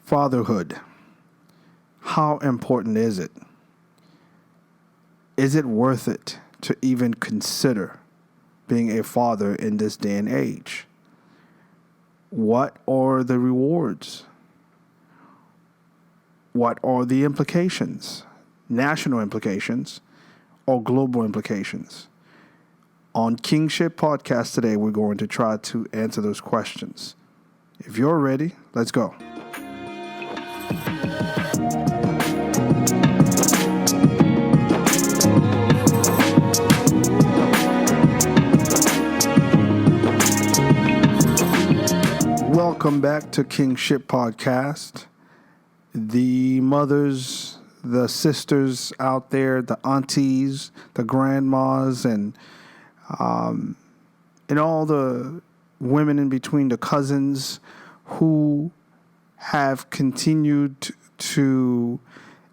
Fatherhood. How important is it? Is it worth it to even consider being a father in this day and age? What are the rewards? What are the implications? National implications or global implications? On Kingship Podcast today, we're going to try to answer those questions. If you're ready, let's go. Welcome back to Kingship Podcast. The mothers, the sisters out there, the aunties, the grandmas, and all the women in between, the cousins who have continued to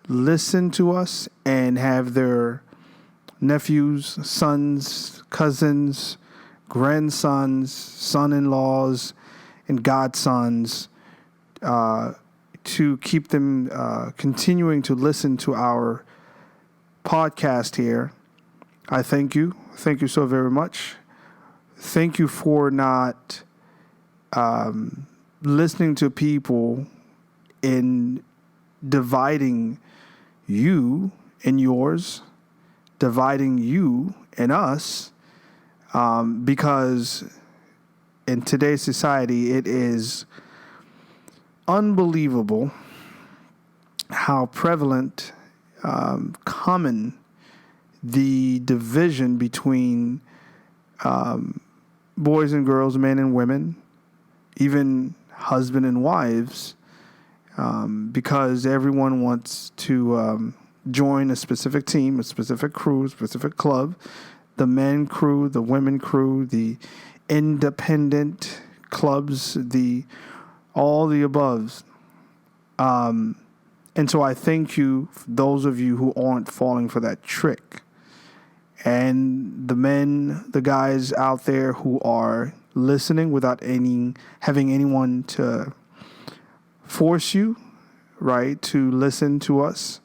listen to us and have their nephews, sons, cousins, grandsons, son-in-laws, and godsons to keep them continuing to listen to our podcast here. I thank you. Thank you so very much. Thank you for not listening to people in dividing you and yours, dividing you and us, because in today's society, it is unbelievable how prevalent, common the division between boys and girls, men and women, even husband and wives, because everyone wants to join a specific team, a specific crew, a specific club, the men crew, the women crew, the independent clubs, all the aboves. And so I thank you, those of you who aren't falling for that trick. And the men, the guys out there who are listening without having anyone to force you, right, to listen to us.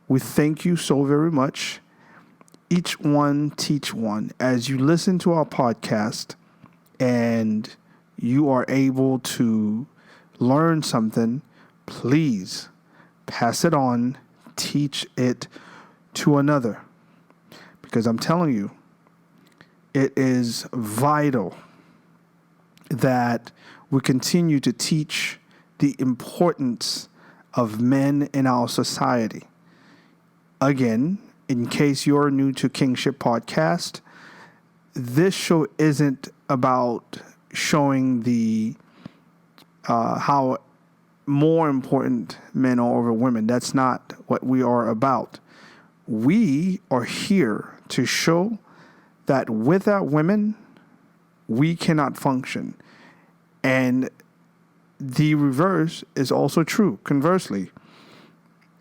We thank you so very much. Each one teach one. As you listen to our podcast and you are able to learn something, please pass it on, teach it to another. Because I'm telling you, it is vital that we continue to teach the importance of men in our society. Again, in case you're new to Kingship Podcast, this show isn't about showing the how more important men are over women. That's not what we are about. We are here to show that without women, we cannot function. And the reverse is also true. Conversely,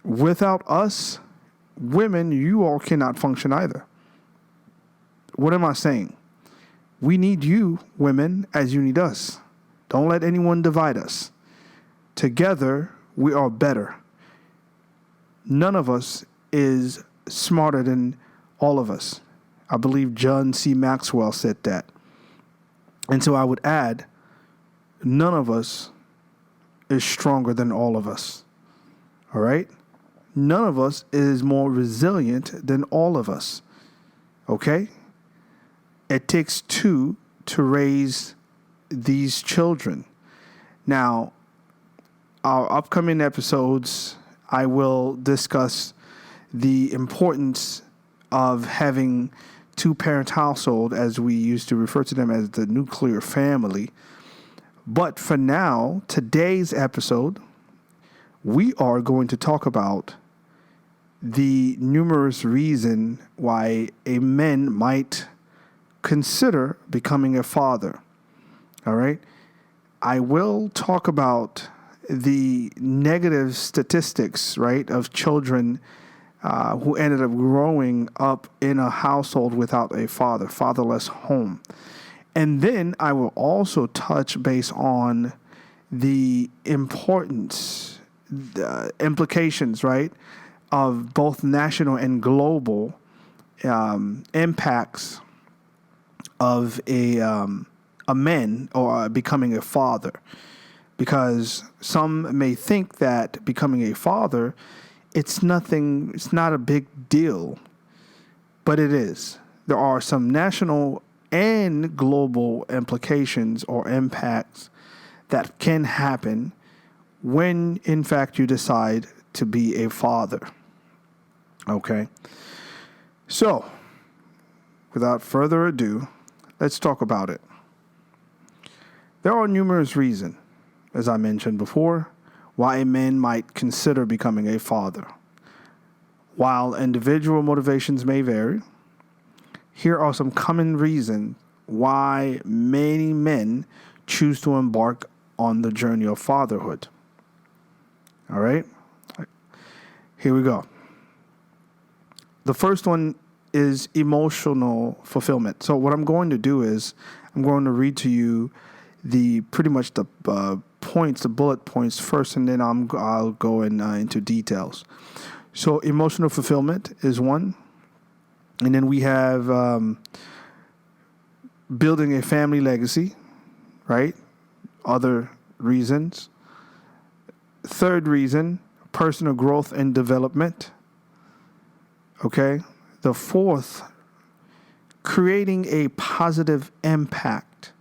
without us, women, you all cannot function either. What am I saying? We need you, women, as you need us. Don't let anyone divide us. Together, we are better. None of us is smarter than all of us. I believe John C. Maxwell said that. And so I would add, none of us is stronger than all of us. All right? None of us is more resilient than all of us. Okay? It takes two to raise these children. Now, our upcoming episodes, I will discuss the importance of having two-parent household, as we used to refer to them as the nuclear family. But for now, today's episode, we are going to talk about the numerous reasons why a man might consider becoming a father. All right? I will talk about the negative statistics, right, of children who ended up growing up in a household without a father, fatherless home. And then I will also touch base on the importance implications, right, of both national and global impacts of a man or becoming a father. Because some may think that becoming a father, it's not a big deal, but it is. There are some national and global implications or impacts that can happen when, in fact, you decide to be a father. Okay? So, without further ado, let's talk about it. There are numerous reasons, as I mentioned before, why a man might consider becoming a father. While individual motivations may vary, here are some common reasons why many men choose to embark on the journey of fatherhood. All right? Here we go. The first one is emotional fulfillment. So what I'm going to do is I'm going to read to you the bullet points first, and then I'll go into details. So emotional fulfillment is one. And then we have building a family legacy, right? Other reasons. Third reason, personal growth and development. Okay. The fourth, creating a positive impact.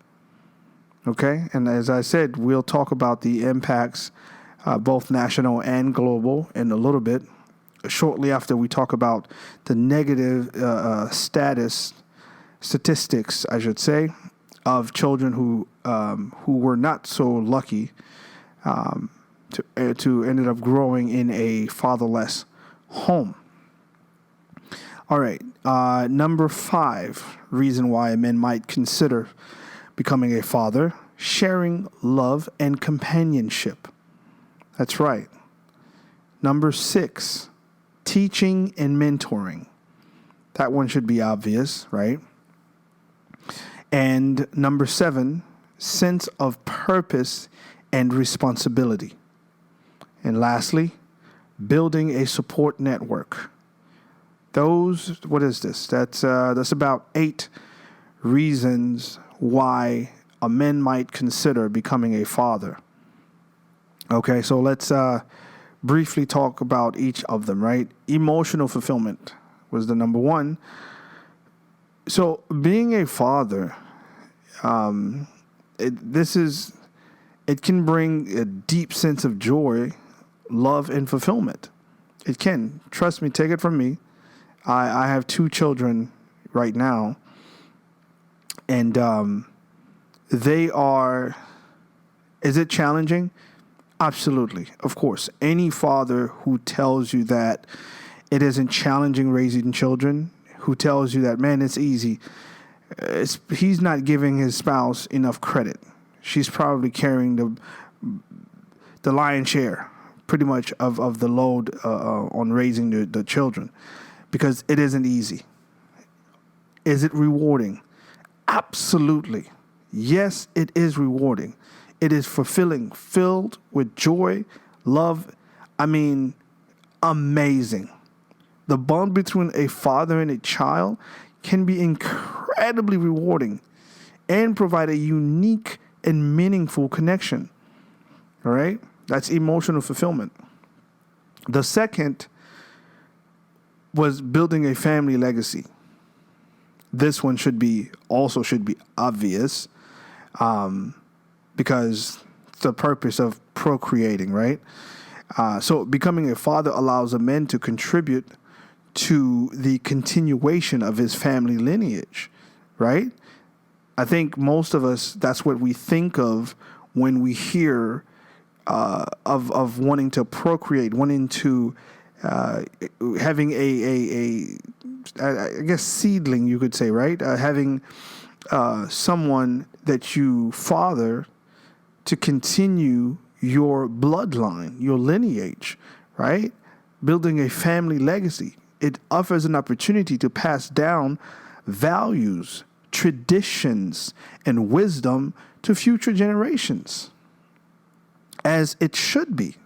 Okay. And as I said, we'll talk about the impacts, both national and global, in a little bit, shortly after we talk about the negative statistics, I should say, of children who were not so lucky to ended up growing in a fatherless home. All right. Number 5 reason why a man might consider becoming a father: sharing love and companionship. That's right. Number 6, teaching and mentoring. That one should be obvious, right? And number 7, sense of purpose and responsibility. And lastly, building a support network. What is this? That's about 8 reasons why a man might consider becoming a father. Okay, so let's briefly talk about each of them, right? Emotional fulfillment was the number 1. So being a father, it can bring a deep sense of joy, love, and fulfillment. It can. Trust me, take it from me. I have 2 children right now, and they are. Is it challenging? Absolutely. Of course. Any father who tells you that it isn't challenging raising children, who tells you that, man, it's easy, he's not giving his spouse enough credit. She's probably carrying the lion's share, pretty much, of the load on raising the children, because it isn't easy. Is it rewarding? Absolutely. Yes, it is rewarding. It is fulfilling, filled with joy, love. I mean, amazing. The bond between a father and a child can be incredibly rewarding and provide a unique and meaningful connection. All right? That's emotional fulfillment. The second was building a family legacy. This one should be obvious, because it's the purpose of procreating, right? So becoming a father allows a man to contribute to the continuation of his family lineage, right? I think most of us, that's what we think of when we hear of wanting to procreate, wanting to having I guess seedling, you could say, right? Having someone that you father to continue your bloodline, your lineage, right? Building a family legacy. It offers an opportunity to pass down values, traditions, and wisdom to future generations, as it should be.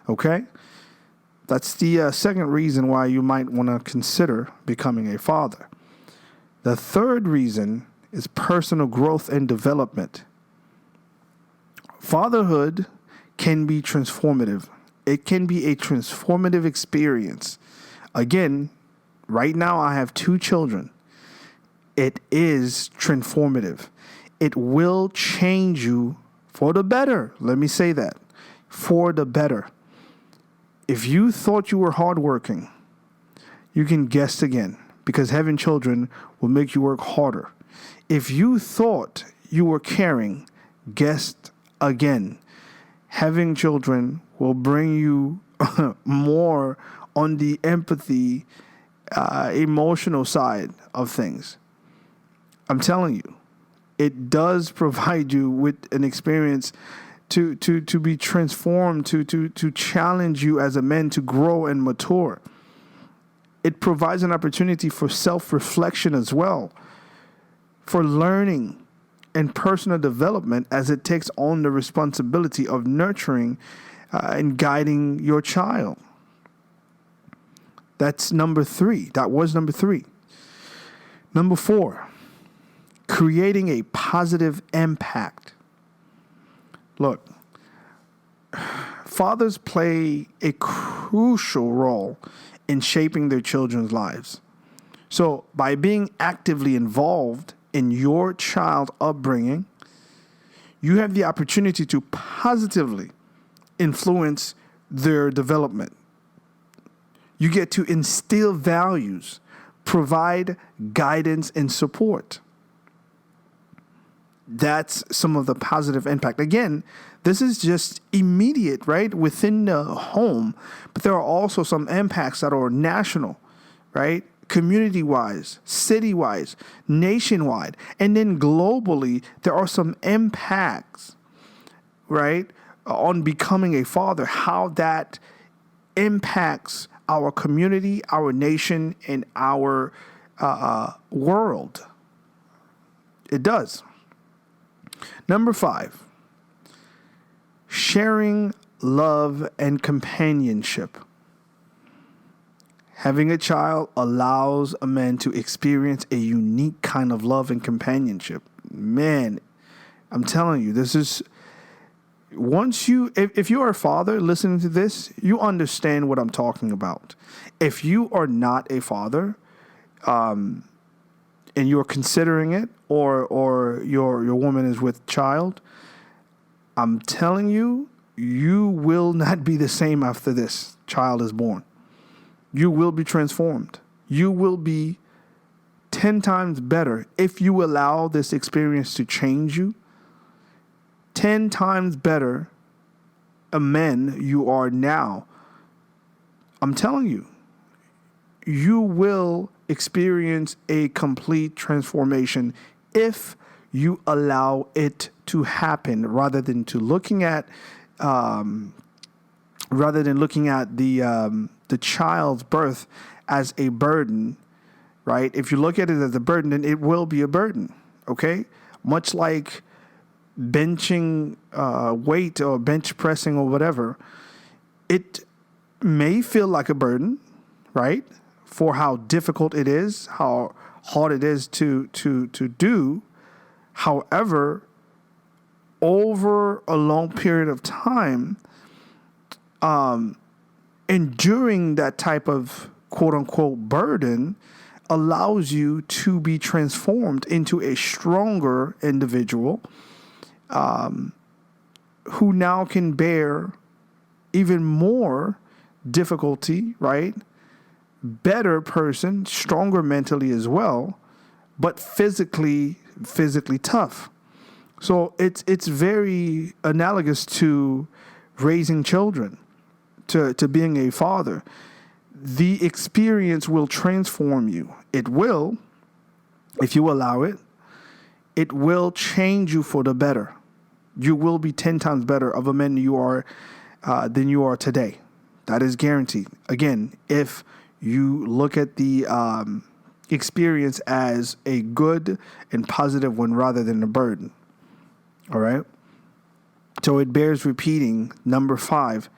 Okay? That's the second reason why you might want to consider becoming a father. The third reason is personal growth and development. Fatherhood can be transformative. It can be a transformative experience. Again, right now I have 2 children. It is transformative. It will change you for the better. Let me say that. For the better. If you thought you were hardworking, you can guess again, because having children will make you work harder. If you thought you were caring, guess again. Having children will bring you more on the empathy, emotional side of things. I'm telling you, it does provide you with an experience to be transformed, to challenge you as a man to grow and mature. It provides an opportunity for self-reflection as well, for learning and personal development, as it takes on the responsibility of nurturing and guiding your child. That's number 3. That was number 3. Number 4, creating a positive impact. Look, fathers play a crucial role in shaping their children's lives. So by being actively involved in your child upbringing, you have the opportunity to positively influence their development. You get to instill values, provide guidance and support. That's some of the positive impact. Again, this is just immediate, right, within the home, but there are also some impacts that are national, right? Community-wise, city-wise, nationwide, and then globally, there are some impacts, right, on becoming a father, how that impacts our community, our nation, and our world. It does. Number 5, sharing love and companionship. Having a child allows a man to experience a unique kind of love and companionship. Man, I'm telling you, this is, if you are a father listening to this, you understand what I'm talking about. If you are not a father, and you're considering it, or your woman is with child, I'm telling you, you will not be the same after this child is born. You will be transformed. You will be 10 times better if you allow this experience to change you. 10 times better a man you are now. I'm telling you, you will experience a complete transformation if you allow it to happen, rather than looking at the child's birth as a burden, right? If you look at it as a burden, then it will be a burden, okay? Much like benching weight or bench pressing or whatever, it may feel like a burden, right? For how difficult it is, how hard it is to do. However, over a long period of time, enduring that type of quote unquote burden allows you to be transformed into a stronger individual, who now can bear even more difficulty, right? Better person, stronger mentally as well, but physically tough. So it's very analogous to raising children, to being a father. The experience will transform you. It will, if you allow it. It will change you for the better. You will be 10 times better of a man than you are today. That is guaranteed. Again, if you look at the experience as a good and positive one rather than a burden. All right? So it bears repeating, number 5,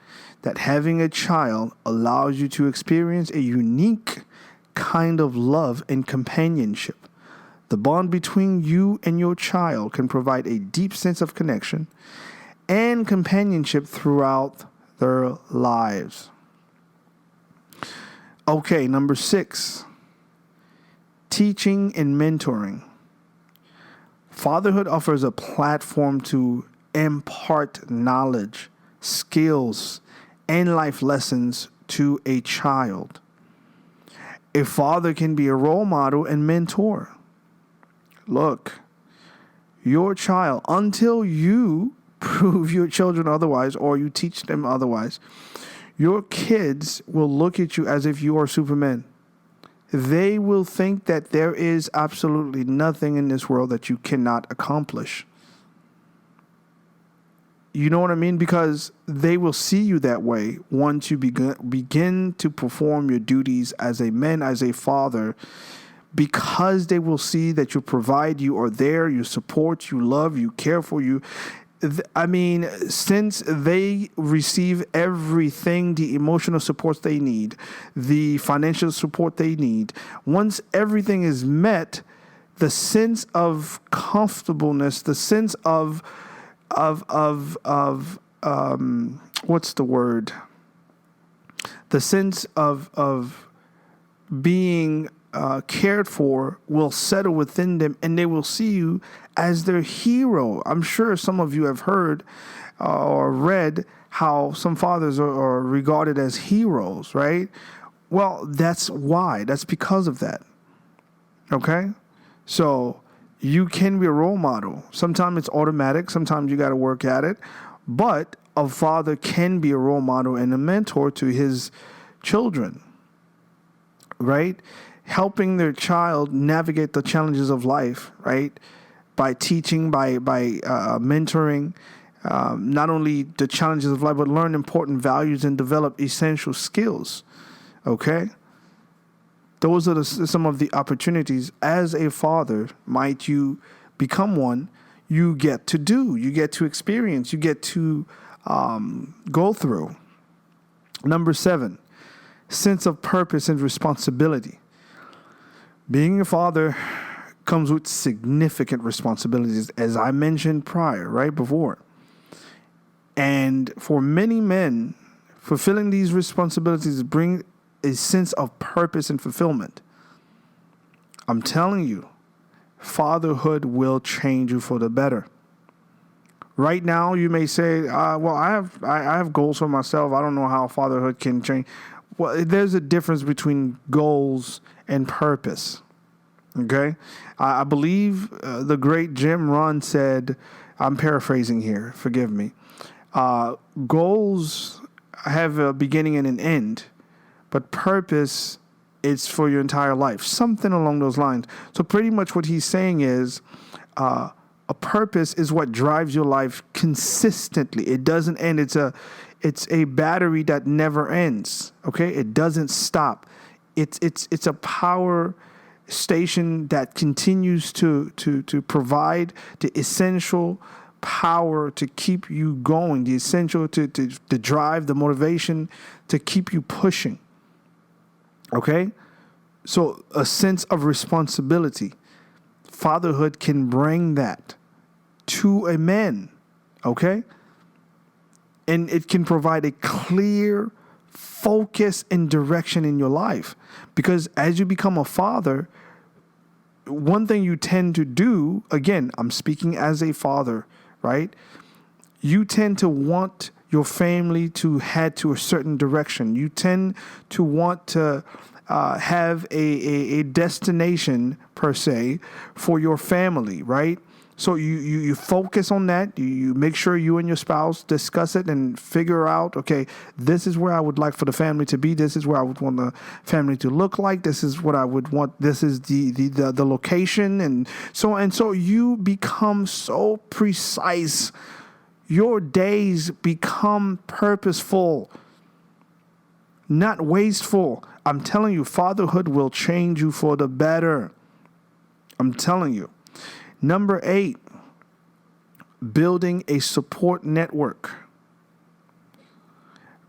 that having a child allows you to experience a unique kind of love and companionship. The bond between you and your child can provide a deep sense of connection and companionship throughout their lives. Okay, number 6, teaching and mentoring. Fatherhood offers a platform to impart knowledge, skills, and life lessons to a child. A father can be a role model and mentor. Look, your child, until you prove your children otherwise or you teach them otherwise, your kids will look at you as if you are Superman. They will think that there is absolutely nothing in this world that you cannot accomplish. You know what I mean? Because they will see you that way once you begin to perform your duties as a man, as a father, because they will see that you provide, you are there, you support, you love, you care for you. I mean, since they receive everything, the emotional support they need, the financial support they need, once everything is met, the sense of comfortableness, the sense of what's the word? The sense of being cared for will settle within them, and they will see you as their hero. I'm sure some of you have heard or read how some fathers are regarded as heroes, right? Well, that's why. That's because of that. Okay? So you can be a role model. Sometimes it's automatic. Sometimes you got to work at it. But a father can be a role model and a mentor to his children, right? Helping their child navigate the challenges of life, right? By teaching, by mentoring, not only the challenges of life, but learn important values and develop essential skills, okay? Those are some of the opportunities as a father, might you become one, you get to do, you get to experience, you get to go through. Number 7, sense of purpose and responsibility. Being a father comes with significant responsibilities, as I mentioned prior, right before. And for many men, fulfilling these responsibilities bring a sense of purpose and fulfillment. I'm telling you, fatherhood will change you for the better. Right now, you may say, well, I have goals for myself. I don't know how fatherhood can change. Well, there's a difference between goals and purpose. Okay? I believe the great Jim Rohn said, I'm paraphrasing here, forgive me. Goals have a beginning and an end, but purpose is for your entire life. Something along those lines. So pretty much what he's saying is, a purpose is what drives your life consistently. It doesn't end. It's a battery that never ends. Okay? It doesn't stop. It's a power station that continues to provide the essential power to keep you going, the essential to drive, the motivation to keep you pushing. Okay? So a sense of responsibility. Fatherhood can bring that to a man. Okay? And it can provide a clear focus and direction in your life. Because as you become a father, one thing you tend to do, again, I'm speaking as a father, right? You tend to want your family to head to a certain direction. You tend to want to have a destination, per se, for your family, right? So you focus on that. You make sure you and your spouse discuss it and figure out, okay, this is where I would like for the family to be. This is where I would want the family to look like. This is what I would want. This is the location, and so on. And so you become so precise. Your days become purposeful, not wasteful. I'm telling you, fatherhood will change you for the better. I'm telling you. Number 8, building a support network.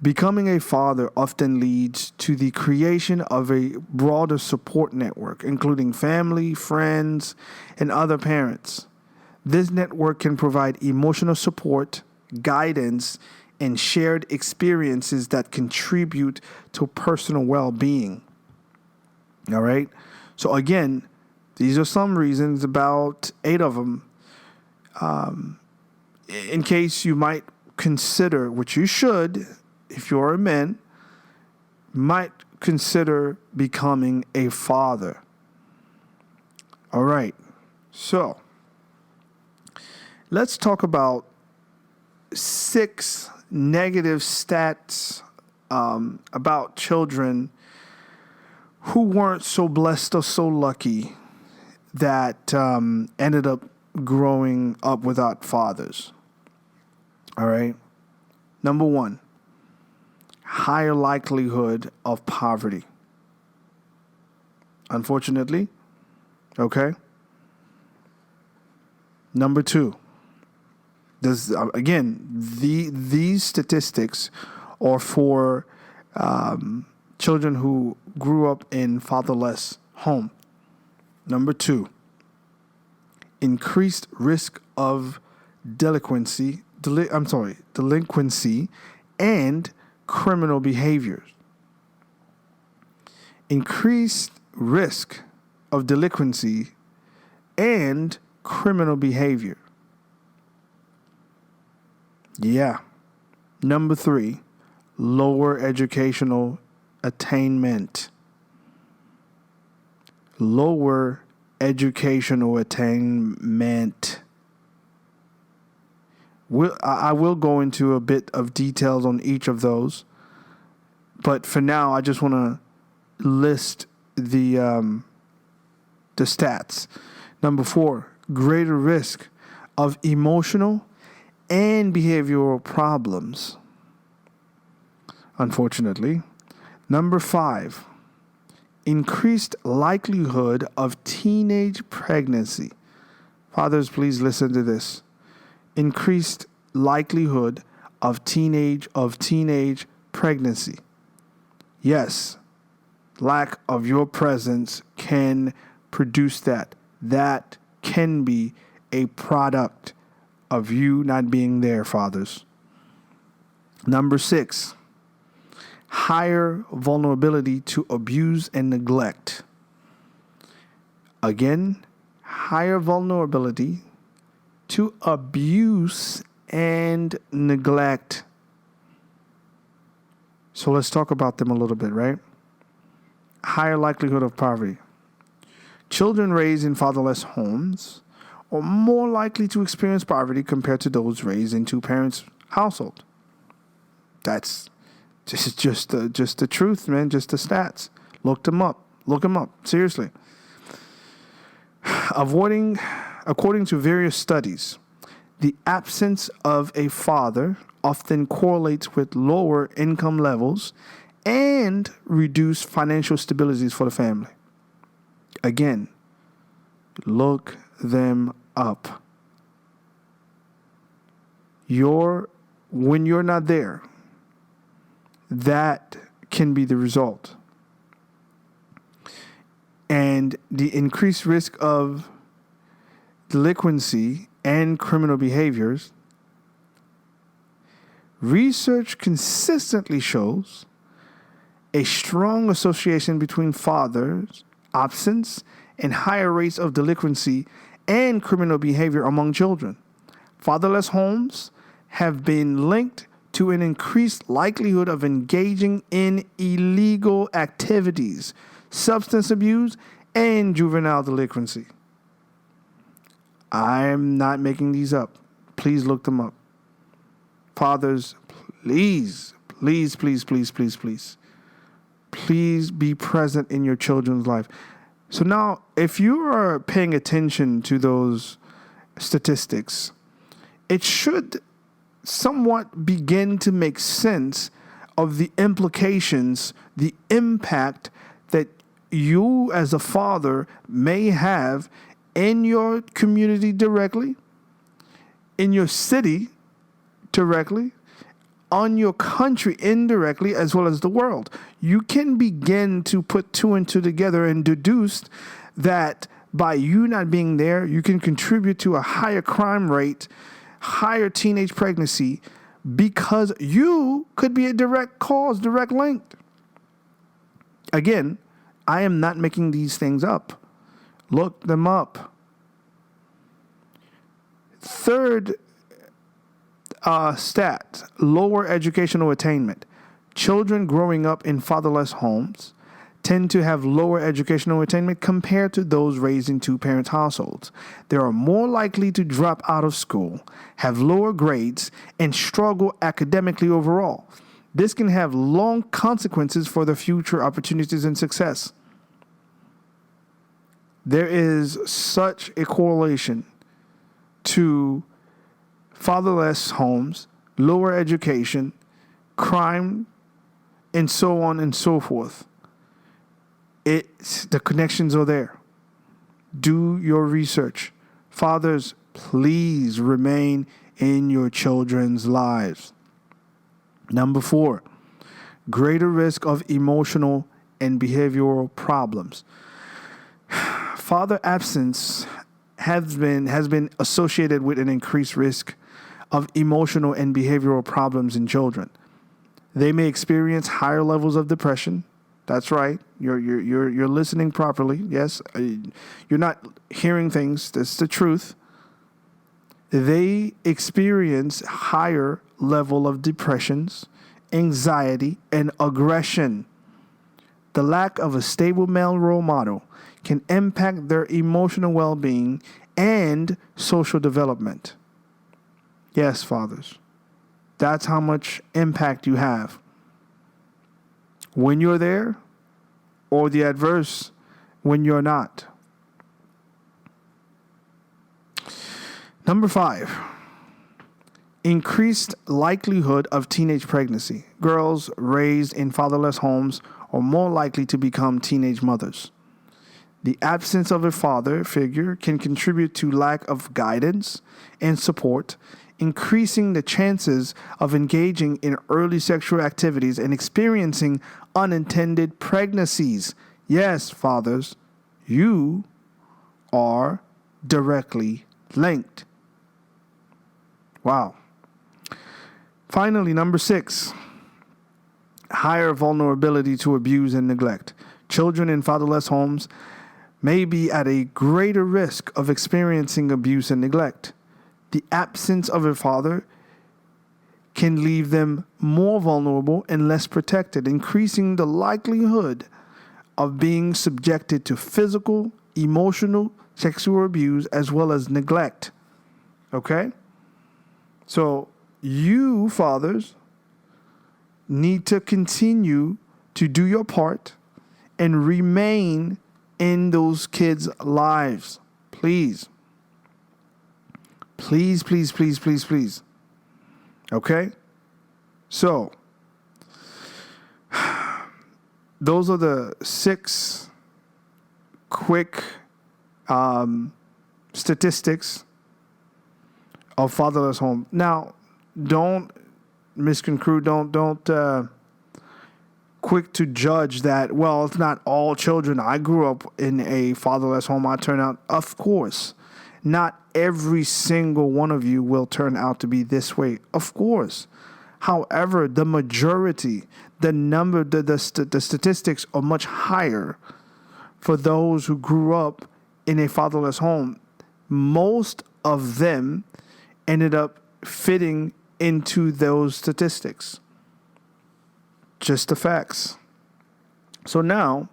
Becoming a father often leads to the creation of a broader support network, including family, friends, and other parents. This network can provide emotional support, guidance, and shared experiences that contribute to personal well-being. All right? So again, these are some reasons, about 8 of them, in case you might consider, which you should, if you're a man, might consider becoming a father. All right. So let's talk about 6 negative stats about children who weren't so blessed or so lucky that ended up growing up without fathers. All right. Number 1, higher likelihood of poverty. Unfortunately. Okay. Number 2, these statistics are for children who grew up in fatherless home. Number 2, increased risk of delinquency and criminal behaviors. Increased risk of delinquency and criminal behavior. Yeah. Number 3, lower educational attainment. Lower educational attainment. I will go into a bit of details on each of those, but for now, I just want to list the stats. Number 4, greater risk of emotional and behavioral problems. Unfortunately. Number 5, increased likelihood of teenage pregnancy. Fathers, please listen to this. Increased likelihood of teenage pregnancy. Yes, lack of your presence can produce that. That can be a product of you not being there, fathers. Number 6, higher vulnerability to abuse and neglect. Again, higher vulnerability to abuse and neglect. So let's talk about them a little bit, right? Higher likelihood of poverty. Children raised in fatherless homes are more likely to experience poverty compared to those raised in 2 parents' household. That's just the truth, man. Just the stats. Look them up. Seriously. According to various studies, the absence of a father often correlates with lower income levels and reduced financial stabilities for the family. Again, look them up. When you're not there, that can be the result. And the increased risk of delinquency and criminal behaviors. Research consistently shows a strong association between fathers' absence and higher rates of delinquency and criminal behavior among children. Fatherless homes have been linked to an increased likelihood of engaging in illegal activities, substance abuse, and juvenile delinquency. I'm not making these up. Please look them up. Fathers, please be present in your children's life. So now, if you are paying attention to those statistics, it should somewhat begin to make sense of the implications, the impact that you as a father may have in your community directly, in your city directly, on your country indirectly, as well as the world. You can begin to put two and two together and deduce that by you not being there, you can contribute to a higher crime rate, higher teenage pregnancy, because you could be a direct cause, direct link. Again, I am not making these things up. Look them up. Third stat, lower educational attainment. Children growing up in fatherless homes tend to have lower educational attainment compared to those raised in two-parent households. They are more likely to drop out of school, have lower grades, and struggle academically overall. This can have long consequences for their future opportunities and success. There is such a correlation to fatherless homes, lower education, crime, and so on and so forth. The connections are there. Do your research. Fathers, please remain in your children's lives. Number 4, greater risk of emotional and behavioral problems. Father absence has been associated with an increased risk of emotional and behavioral problems in children. They may experience higher levels of depression. That's right. You're listening properly. Yes, you're not hearing things. That's the truth. They experience higher level of depressions, anxiety, and aggression. The lack of a stable male role model can impact their emotional well-being and social development. Yes, fathers. That's how much impact you have. When you're there, or the adverse when you're not. Number 5, increased likelihood of teenage pregnancy. Girls raised in fatherless homes are more likely to become teenage mothers. The absence of a father figure can contribute to lack of guidance and support, increasing the chances of engaging in early sexual activities and experiencing unintended pregnancies. Yes, fathers, you are directly linked. Wow. Finally, number 6, higher vulnerability to abuse and neglect. Children in fatherless homes may be at a greater risk of experiencing abuse and neglect. The absence of a father can leave them more vulnerable and less protected, increasing the likelihood of being subjected to physical, emotional, sexual abuse, as well as neglect. Okay? So you, fathers, need to continue to do your part and remain in those kids' lives. Please. Please, please, please, please, please. Okay? So, those are the 6 quick statistics of fatherless home. Now, don't misconstrue, don't quick to judge that, well, it's not all children. I grew up in a fatherless home. I turned out, of course, not every single one of you will turn out to be this way. Of course. However, the majority, the statistics are much higher for those who grew up in a fatherless home. Most of them ended up fitting into those statistics. Just the facts. So now,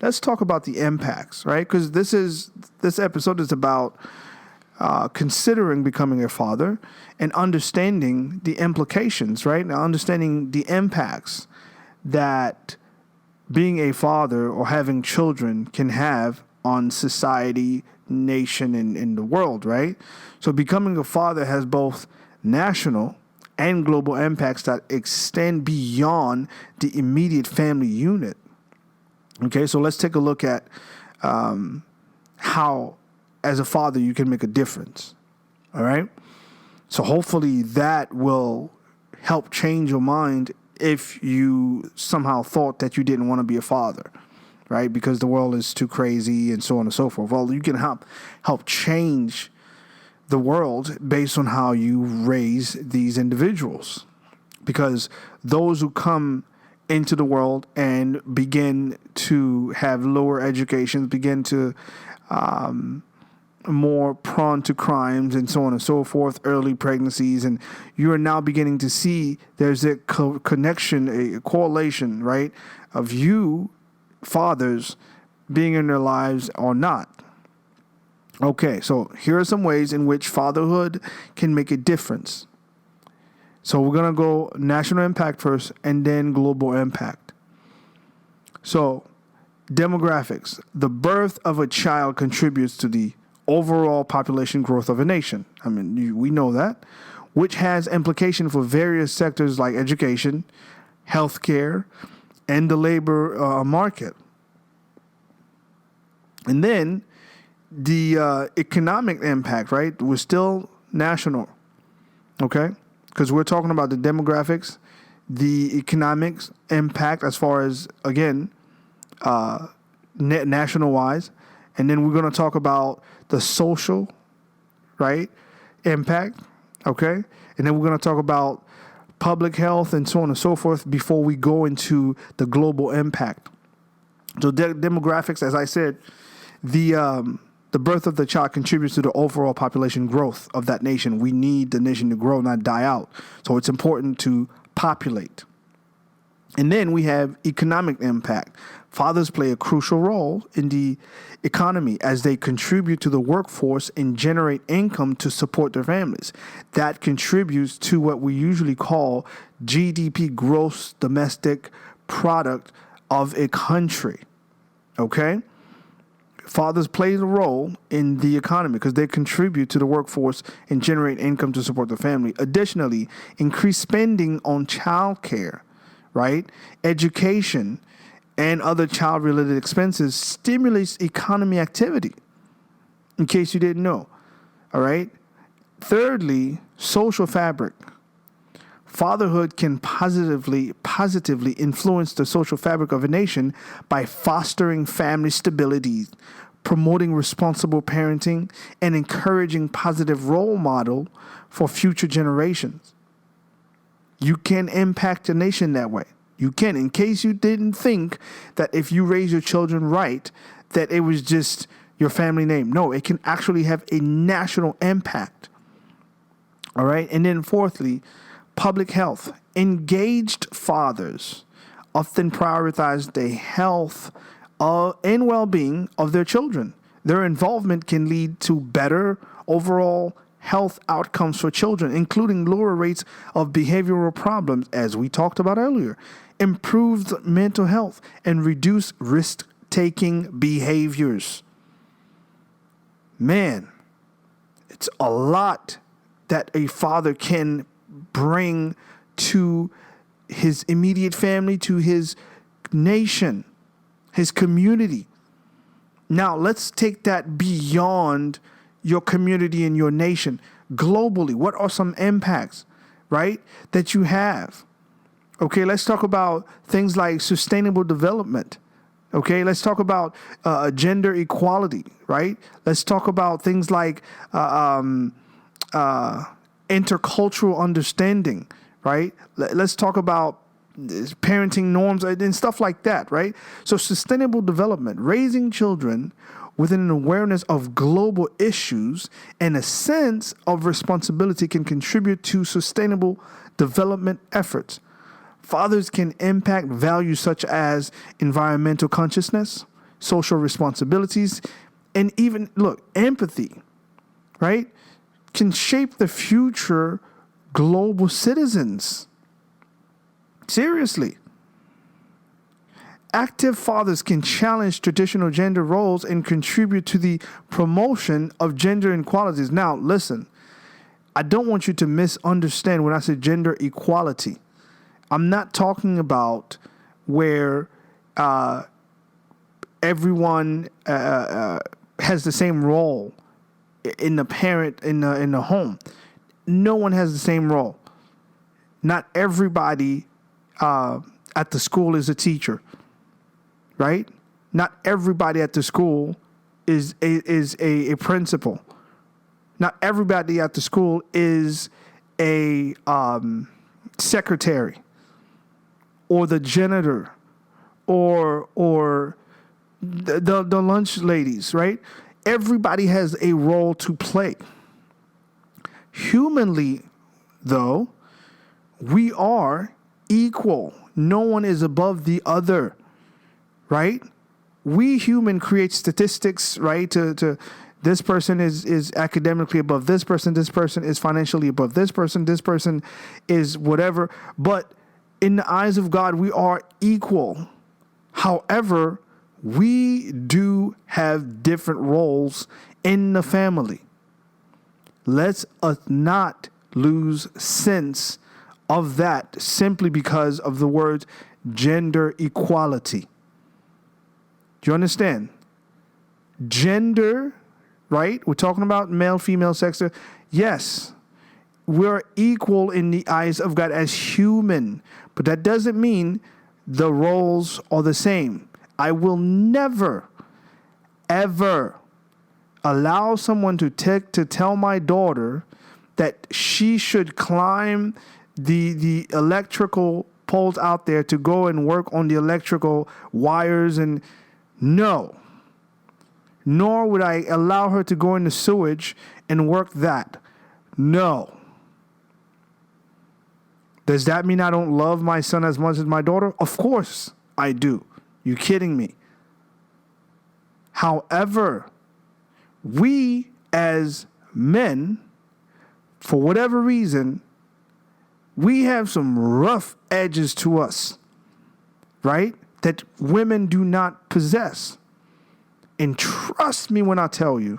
let's talk about the impacts, right? Because this episode is about considering becoming a father and understanding the implications, right? Now, understanding the impacts that being a father or having children can have on society, nation, and the world, right? So becoming a father has both national and global impacts that extend beyond the immediate family unit. Okay, so let's take a look at how, as a father, you can make a difference. All right? So hopefully that will help change your mind if you somehow thought that you didn't want to be a father, right? Because the world is too crazy and so on and so forth. Well, you can help change the world based on how you raise these individuals. Because those who come into the world and begin to have lower educations, begin to more prone to crimes and so on and so forth, early pregnancies, and you are now beginning to see there's a connection, a correlation, right, of you fathers being in their lives or not. Okay, so here are some ways in which fatherhood can make a difference. So we're going to go national impact first and then global impact. So demographics. The birth of a child contributes to the overall population growth of a nation. I mean, we know that, which has implication for various sectors like education, healthcare, and the labor market. And then the economic impact, right, was still national, okay? Because we're talking about the demographics, the economics impact as far as, again, national-wise. And then we're going to talk about the social, right, impact, okay? And then we're going to talk about public health and so on and so forth before we go into the global impact. So demographics, as I said, the birth of the child contributes to the overall population growth of that nation. We need the nation to grow, not die out. So it's important to populate. And then we have economic impact. Fathers play a crucial role in the economy as they contribute to the workforce and generate income to support their families. That contributes to what we usually call GDP, gross domestic product of a country. Okay? Fathers play a role in the economy because they contribute to the workforce and generate income to support the family. Additionally, increased spending on child care, right, education, and other child-related expenses stimulates economy activity, in case you didn't know, all right? Thirdly, social fabric. Fatherhood can positively influence the social fabric of a nation by fostering family stability, promoting responsible parenting, and encouraging positive role model for future generations. You can impact a nation that way. You can, in case you didn't think that if you raise your children right, that it was just your family name. No, it can actually have a national impact. All right. And then fourthly, public health. Engaged fathers often prioritize the health and well-being of their children. Their involvement can lead to better overall health outcomes for children, including lower rates of behavioral problems, as we talked about earlier, improved mental health, and reduced risk-taking behaviors. Man, it's a lot that a father can bring to his immediate family, to his nation, his community. Now, let's take that beyond your community and your nation. Globally, what are some impacts, right, that you have? Okay, let's talk about things like sustainable development. Okay, let's talk about gender equality, right? Let's talk about things like intercultural understanding, right? Let's talk about parenting norms and stuff like that, right? So sustainable development, raising children with an awareness of global issues and a sense of responsibility can contribute to sustainable development efforts. Fathers can impact values such as environmental consciousness, social responsibilities, and even, empathy, right? Can shape the future global citizens. Seriously. Active fathers can challenge traditional gender roles and contribute to the promotion of gender inequalities. Now, listen, I don't want you to misunderstand when I say gender equality. I'm not talking about where everyone has the same role in the parent in the home. no one has the same role. Not everybody at the school is a teacher, right? Not everybody at the school is a principal. Not everybody at the school is a secretary or the janitor or the lunch ladies, right? Everybody has a role to play. Humanly, though, we are equal. No one is above the other, right? We human create statistics, right? To this person is academically above this person is financially above this person is whatever. But in the eyes of God, we are equal. However, we do have different roles in the family. Let's not lose sense of that simply because of the word gender equality. Do you understand? Gender, right? We're talking about male, female, sex. Yes, we're equal in the eyes of God as human, but that doesn't mean the roles are the same. I will never, ever allow someone to tell my daughter that she should climb the electrical poles out there to go and work on the electrical wires, and no. Nor would I allow her to go in the sewage and work that. No. Does that mean I don't love my son as much as my daughter? Of course I do. You kidding me? However, we as men, for whatever reason, we have some rough edges to us, right? That women do not possess. And trust me when I tell you,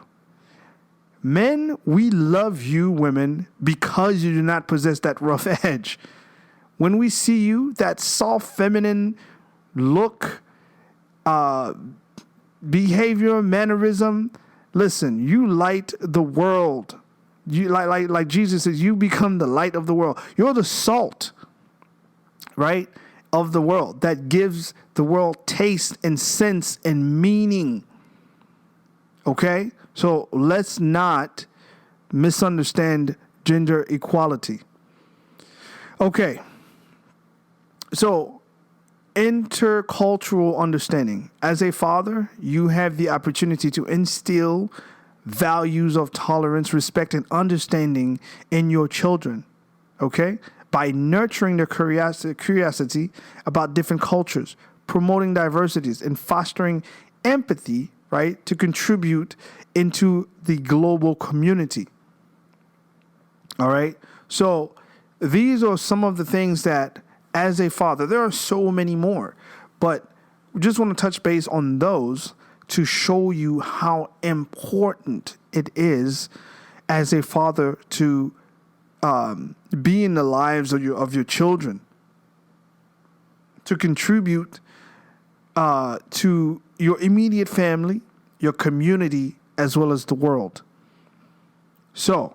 men, we love you women because you do not possess that rough edge. When we see you, that soft feminine look, behavior, mannerism, listen, you light the world. You like Jesus says, you become the light of the world. You're the salt, right, of the world that gives the world taste and sense and meaning. Okay? So let's not misunderstand gender equality. Okay. So intercultural understanding. As a father, you have the opportunity to instill values of tolerance, respect, and understanding in your children, okay? By nurturing their curiosity about different cultures, promoting diversities, and fostering empathy, right, to contribute into the global community. All right? So these are some of the things that, as a father, there are so many more, but we just want to touch base on those to show you how important it is as a father to be in the lives of your children, to contribute to your immediate family, your community, as well as the world. So,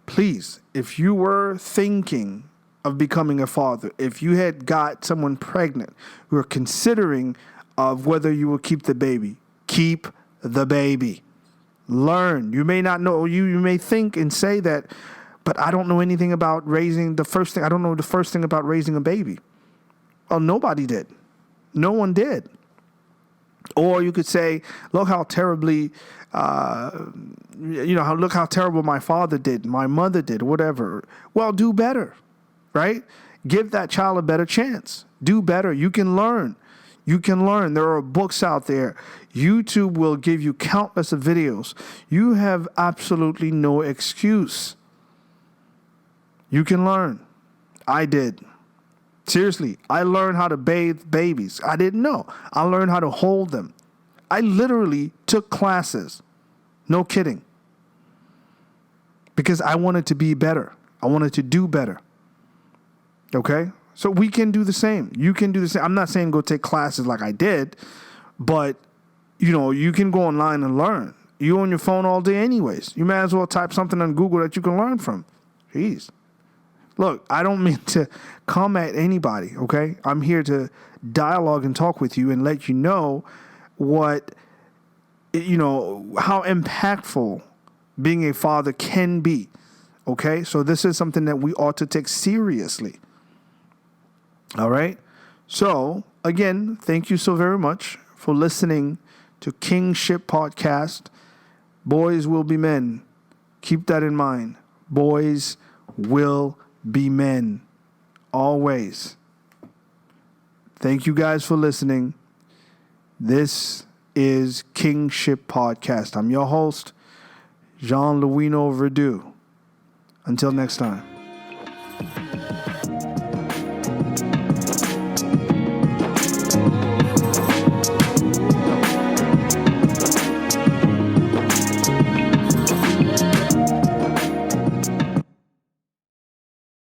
please, if you were thinking of becoming a father, if you had got someone pregnant, you were considering of whether you will keep the baby. Keep the baby. Learn. You may not know, you may think and say that, but I don't know anything about raising I don't know the first thing about raising a baby. Well, nobody did. No one did. Or you could say, look how terribly, look how terrible my father did, my mother did, whatever. Well, do better, right? Give that child a better chance. Do better. You can learn. You can learn. There are books out there. YouTube will give you countless of videos. You have absolutely no excuse. You can learn. I did. Seriously, I learned how to bathe babies. I didn't know. I learned how to hold them. I literally took classes. No kidding. Because I wanted to be better. I wanted to do better. Okay? So we can do the same. You can do the same. I'm not saying go take classes like I did, but, you can go online and learn. You're on your phone all day anyways. You might as well type something on Google that you can learn from. Jeez. Look, I don't mean to come at anybody, okay? I'm here to dialogue and talk with you and let you know what, how impactful being a father can be, okay? So this is something that we ought to take seriously, all right? So, again, thank you so very much for listening to Kingship Podcast. Boys will be men. Keep that in mind. Boys will be men. Always. Thank you guys for listening. This is Kingship Podcast. I'm your host, Jean Louino Verdu. Until next time.